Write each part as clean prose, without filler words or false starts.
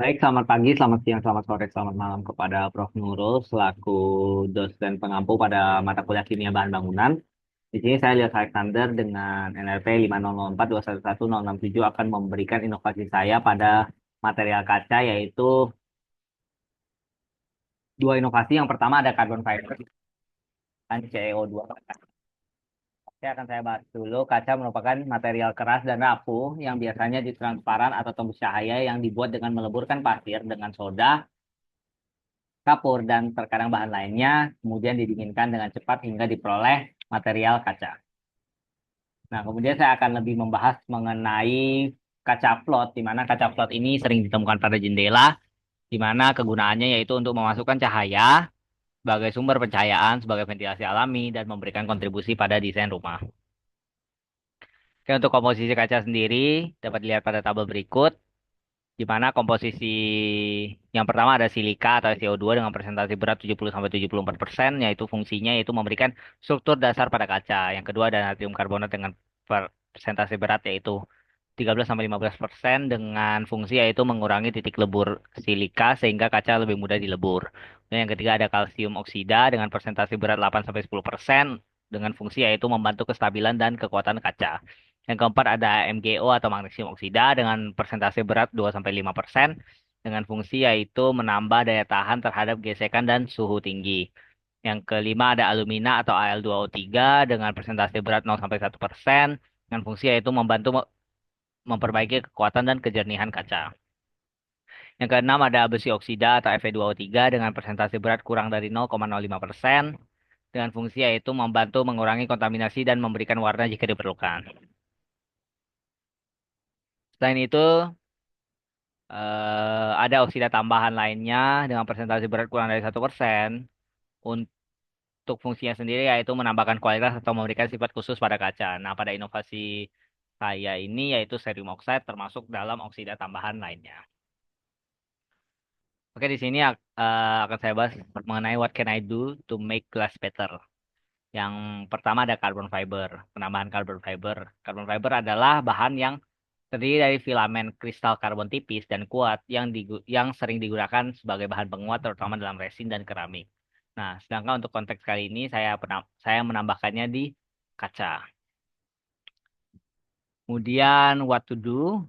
Baik, selamat pagi, selamat siang, selamat sore, selamat malam kepada Prof. Nurul selaku dosen pengampu pada mata kuliah kimia bahan bangunan. Di sini saya Lihat Alexander dengan NLP 50042111067 akan memberikan inovasi saya pada material kaca yaitu dua inovasi. Yang pertama ada carbon fiber dan CEO2. Saya bahas dulu. Kaca merupakan material keras dan rapuh yang biasanya ditransparan atau tembus cahaya yang dibuat dengan meleburkan pasir dengan soda, kapur, dan terkadang bahan lainnya, kemudian didinginkan dengan cepat hingga diperoleh material kaca. Nah, kemudian saya akan lebih membahas mengenai kaca plot, di mana kaca plot ini sering ditemukan pada jendela, di mana kegunaannya yaitu untuk memasukkan cahaya sebagai sumber pencahayaan, sebagai ventilasi alami, dan memberikan kontribusi pada desain rumah. Oke, untuk komposisi kaca sendiri dapat dilihat pada tabel berikut, di mana komposisi yang pertama ada silika atau CO2 dengan presentasi berat 70-74%, yaitu fungsinya yaitu memberikan struktur dasar pada kaca. Yang kedua ada natrium karbonat dengan presentasi berat yaitu 13-15% dengan fungsi yaitu mengurangi titik lebur silika sehingga kaca lebih mudah dilebur. Dan yang ketiga ada kalsium oksida dengan presentasi berat 8-10% dengan fungsi yaitu membantu kestabilan dan kekuatan kaca. Yang keempat ada MgO atau magnesium oksida dengan persentase berat 2-5% dengan fungsi yaitu menambah daya tahan terhadap gesekan dan suhu tinggi. Yang kelima ada alumina atau Al2O3 dengan persentase berat 0-1% dengan fungsi yaitu membantu memperbaiki kekuatan dan kejernihan kaca. Yang keenam ada besi oksida atau Fe2O3 dengan persentase berat kurang dari 0,05% dengan fungsi yaitu membantu mengurangi kontaminasi dan memberikan warna jika diperlukan. Selain itu, ada oksida tambahan lainnya dengan persentase berat kurang dari 1%. Untuk fungsinya sendiri yaitu menambahkan kualitas atau memberikan sifat khusus pada kaca. Nah, pada inovasi saya ini yaitu cerium oxide termasuk dalam oksida tambahan lainnya. Oke, di sini akan saya bahas mengenai what can I do to make glass better. Yang pertama ada carbon fiber, penambahan carbon fiber. Carbon fiber adalah bahan yang terdiri dari filamen kristal karbon tipis dan kuat yang sering digunakan sebagai bahan penguat terutama dalam resin dan keramik. Nah, sedangkan untuk konteks kali ini saya menambahkannya di kaca. Kemudian what to do?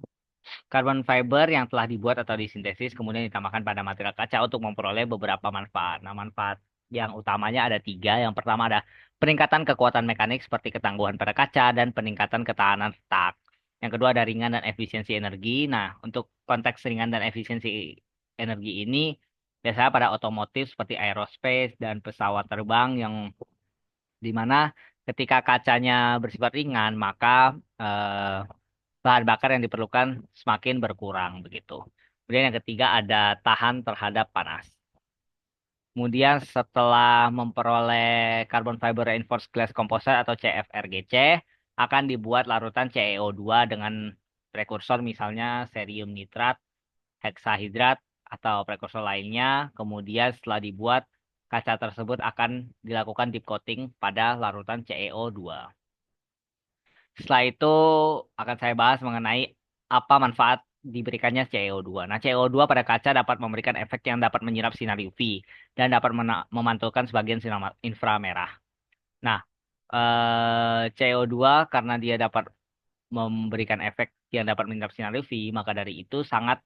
Carbon fiber yang telah dibuat atau disintesis kemudian ditambahkan pada material kaca untuk memperoleh beberapa manfaat. Nah, manfaat yang utamanya ada tiga. Yang pertama ada peningkatan kekuatan mekanik seperti ketangguhan pada kaca dan peningkatan ketahanan retak. Yang kedua ada ringan dan efisiensi energi. Nah, untuk konteks ringan dan efisiensi energi ini biasanya pada otomotif seperti aerospace dan pesawat terbang yang di mana ketika kacanya bersifat ringan maka eh, bahan bakar yang diperlukan semakin berkurang begitu. Kemudian yang ketiga ada tahan terhadap panas. Kemudian setelah memperoleh carbon fiber reinforced glass composite atau CFRGC akan dibuat larutan CEO2 dengan prekursor misalnya cerium nitrat, heksahidrat atau prekursor lainnya. Kemudian setelah dibuat kaca tersebut akan dilakukan deep coating pada larutan CEO2. Setelah itu akan saya bahas mengenai apa manfaat diberikannya CO2. Nah, CO2 pada kaca dapat memberikan efek yang dapat menyerap sinar UV dan dapat memantulkan sebagian sinar inframerah. Nah, CO2 karena dia dapat memberikan efek yang dapat menyerap sinar UV, maka dari itu sangat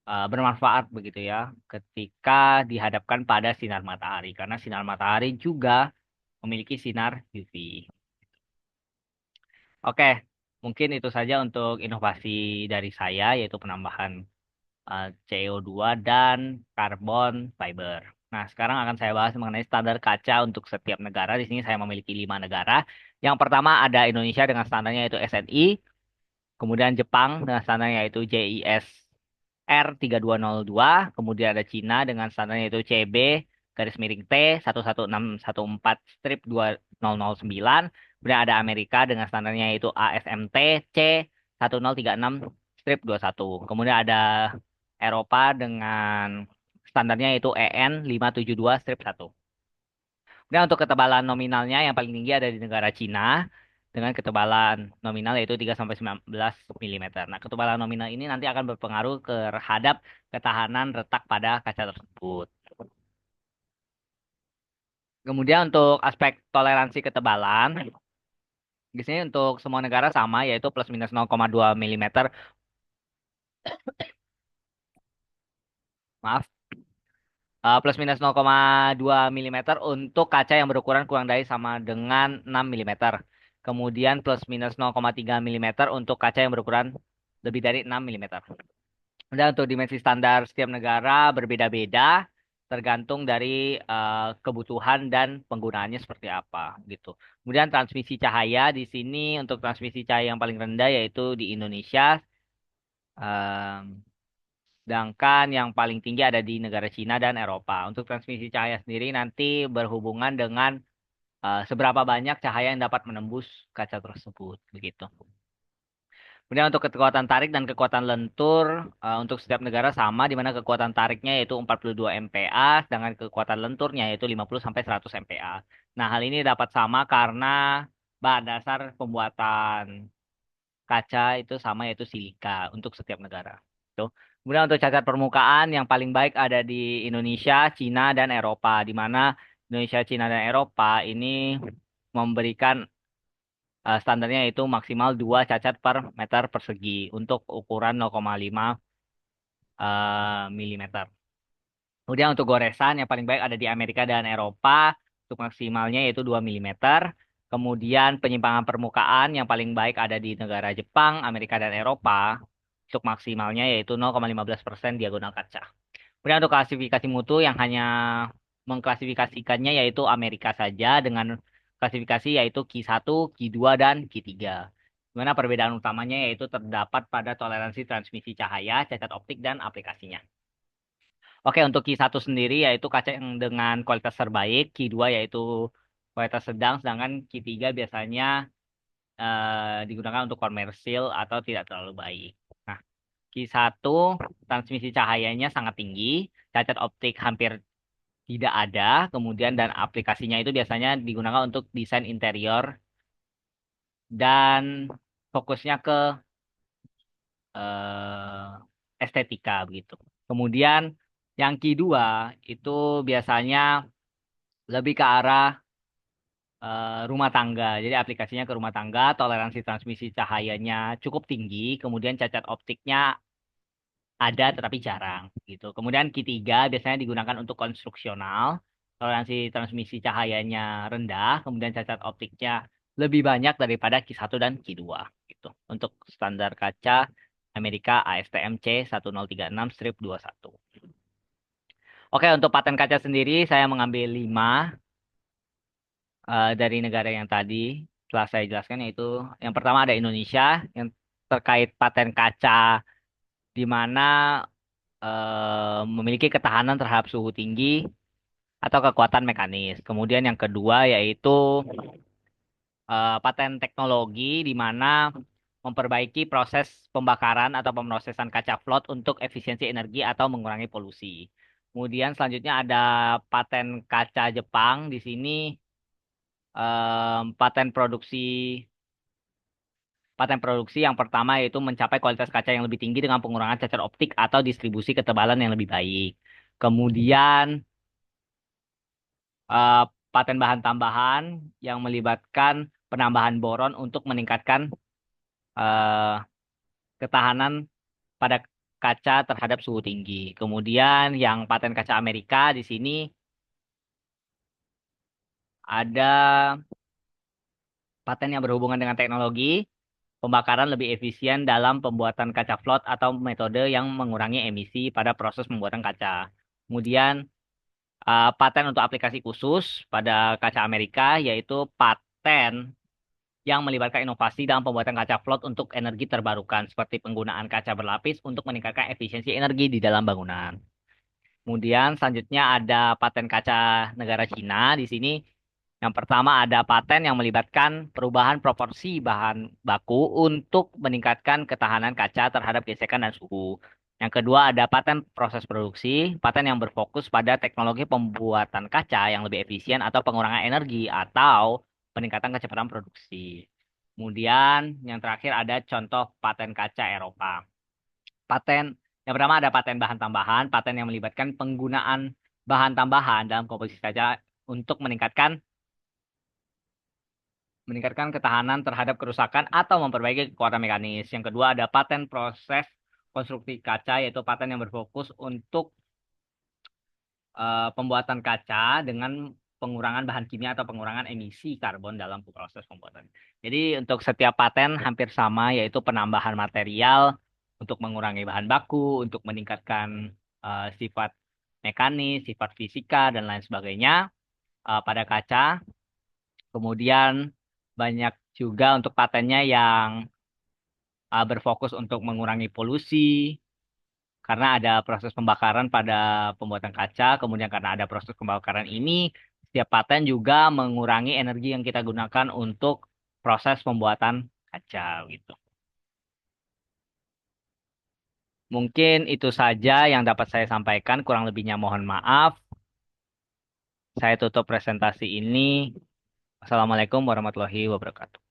bermanfaat begitu ya ketika dihadapkan pada sinar matahari karena sinar matahari juga memiliki sinar UV. Oke, mungkin itu saja untuk inovasi dari saya, yaitu penambahan CO2 dan karbon fiber. Nah, sekarang akan saya bahas mengenai standar kaca untuk setiap negara. Di sini saya memiliki 5 negara. Yang pertama ada Indonesia dengan standarnya yaitu SNI, kemudian Jepang dengan standarnya yaitu JIS R3202, kemudian ada Cina dengan standarnya yaitu CB garis miring T 11614 strip 2009, kemudian ada Amerika dengan standarnya yaitu ASMT C 1036 strip 21. Kemudian ada Eropa dengan standarnya yaitu EN 572 strip 1. Kemudian untuk ketebalan nominalnya yang paling tinggi ada di negara Cina dengan ketebalan nominal yaitu 3 sampai 19 milimeter. Nah, ketebalan nominal ini nanti akan berpengaruh terhadap ketahanan retak pada kaca tersebut. Kemudian untuk aspek toleransi ketebalan, di sini untuk semua negara sama yaitu plus minus 0,2 milimeter. Maaf, plus minus 0,2 milimeter untuk kaca yang berukuran kurang dari sama dengan 6 milimeter. Kemudian plus minus 0,3 milimeter untuk kaca yang berukuran lebih dari 6 milimeter. Dan untuk dimensi standar setiap negara berbeda-beda tergantung dari kebutuhan dan penggunaannya seperti apa gitu. Kemudian transmisi cahaya di sini untuk transmisi cahaya yang paling rendah yaitu di Indonesia. Em, Sedangkan yang paling tinggi ada di negara Cina dan Eropa. Untuk transmisi cahaya sendiri nanti berhubungan dengan seberapa banyak cahaya yang dapat menembus kaca tersebut, begitu. Kemudian untuk kekuatan tarik dan kekuatan lentur untuk setiap negara sama, di mana kekuatan tariknya yaitu 42 MPa, sedangkan kekuatan lenturnya yaitu 50 sampai 100 MPa. Nah, hal ini dapat sama karena bahan dasar pembuatan kaca itu sama yaitu silika untuk setiap negara. Tuh. Kemudian untuk cacat permukaan yang paling baik ada di Indonesia, Cina, dan Eropa, di mana Indonesia, Cina, dan Eropa ini memberikan standarnya itu maksimal 2 cacat per meter persegi untuk ukuran 0,5 milimeter. Kemudian untuk goresan yang paling baik ada di Amerika dan Eropa, untuk maksimalnya yaitu 2 milimeter. Kemudian penyimpangan permukaan yang paling baik ada di negara Jepang, Amerika, dan Eropa, untuk maksimalnya yaitu 0,15% diagonal kaca. Kemudian untuk klasifikasi mutu yang hanya mengklasifikasikannya yaitu Amerika saja dengan klasifikasi yaitu Q1, Q2, dan Q3. Dimana perbedaan utamanya yaitu terdapat pada toleransi transmisi cahaya, cacat optik, dan aplikasinya. Oke, untuk Q1 sendiri yaitu kaca yang dengan kualitas terbaik, Q2 yaitu kualitas sedang, sedangkan Q3 biasanya digunakan untuk komersil atau tidak terlalu baik. Nah, Q1 transmisi cahayanya sangat tinggi, cacat optik hampir tidak ada, kemudian dan aplikasinya itu biasanya digunakan untuk desain interior dan fokusnya ke estetika begitu. Kemudian yang kedua itu biasanya lebih ke arah rumah tangga. Jadi aplikasinya ke rumah tangga, toleransi transmisi cahayanya cukup tinggi, kemudian cacat optiknya ada tetapi jarang gitu. Kemudian Q3 biasanya digunakan untuk konstruksional, toleransi transmisi cahayanya rendah, kemudian cacat optiknya lebih banyak daripada Q1 dan Q2 gitu. Untuk standar kaca Amerika ASTM C1036-21. Oke, untuk paten kaca sendiri saya mengambil 5 dari negara yang tadi telah saya jelaskan yaitu yang pertama ada Indonesia yang terkait paten kaca di mana memiliki ketahanan terhadap suhu tinggi atau kekuatan mekanis. Kemudian yang kedua yaitu paten teknologi di mana memperbaiki proses pembakaran atau pemrosesan kaca float untuk efisiensi energi atau mengurangi polusi. Kemudian selanjutnya ada paten kaca Jepang di sini paten produksi yang pertama yaitu mencapai kualitas kaca yang lebih tinggi dengan pengurangan cacat optik atau distribusi ketebalan yang lebih baik. Kemudian eh, paten bahan tambahan yang melibatkan penambahan boron untuk meningkatkan eh, ketahanan pada kaca terhadap suhu tinggi. Kemudian yang paten kaca Amerika di sini ada paten yang berhubungan dengan teknologi pembakaran lebih efisien dalam pembuatan kaca float atau metode yang mengurangi emisi pada proses pembuatan kaca. Kemudian paten untuk aplikasi khusus pada kaca Amerika yaitu paten yang melibatkan inovasi dalam pembuatan kaca float untuk energi terbarukan seperti penggunaan kaca berlapis untuk meningkatkan efisiensi energi di dalam bangunan. Kemudian selanjutnya ada paten kaca negara Cina. Di sini yang pertama ada paten yang melibatkan perubahan proporsi bahan baku untuk meningkatkan ketahanan kaca terhadap gesekan dan suhu. Yang kedua ada paten proses produksi, paten yang berfokus pada teknologi pembuatan kaca yang lebih efisien atau pengurangan energi atau peningkatan kecepatan produksi. Kemudian yang terakhir ada contoh paten kaca Eropa. Paten yang pertama ada paten bahan tambahan, paten yang melibatkan penggunaan bahan tambahan dalam komposisi kaca untuk meningkatkan ketahanan terhadap kerusakan atau memperbaiki kekuatan mekanis. Yang kedua ada paten proses konstruksi kaca, yaitu paten yang berfokus untuk pembuatan kaca dengan pengurangan bahan kimia atau pengurangan emisi karbon dalam proses pembuatan. Jadi untuk setiap paten hampir sama, yaitu penambahan material untuk mengurangi bahan baku, untuk meningkatkan sifat mekanis, sifat fisika, dan lain sebagainya pada kaca. Kemudian banyak juga untuk patennya yang berfokus untuk mengurangi polusi, karena ada proses pembakaran pada pembuatan kaca. Kemudian karena ada proses pembakaran ini, setiap paten juga mengurangi energi yang kita gunakan untuk proses pembuatan kaca gitu. Mungkin itu saja yang dapat saya sampaikan, kurang lebihnya mohon maaf. Saya tutup presentasi ini. Assalamualaikum warahmatullahi wabarakatuh.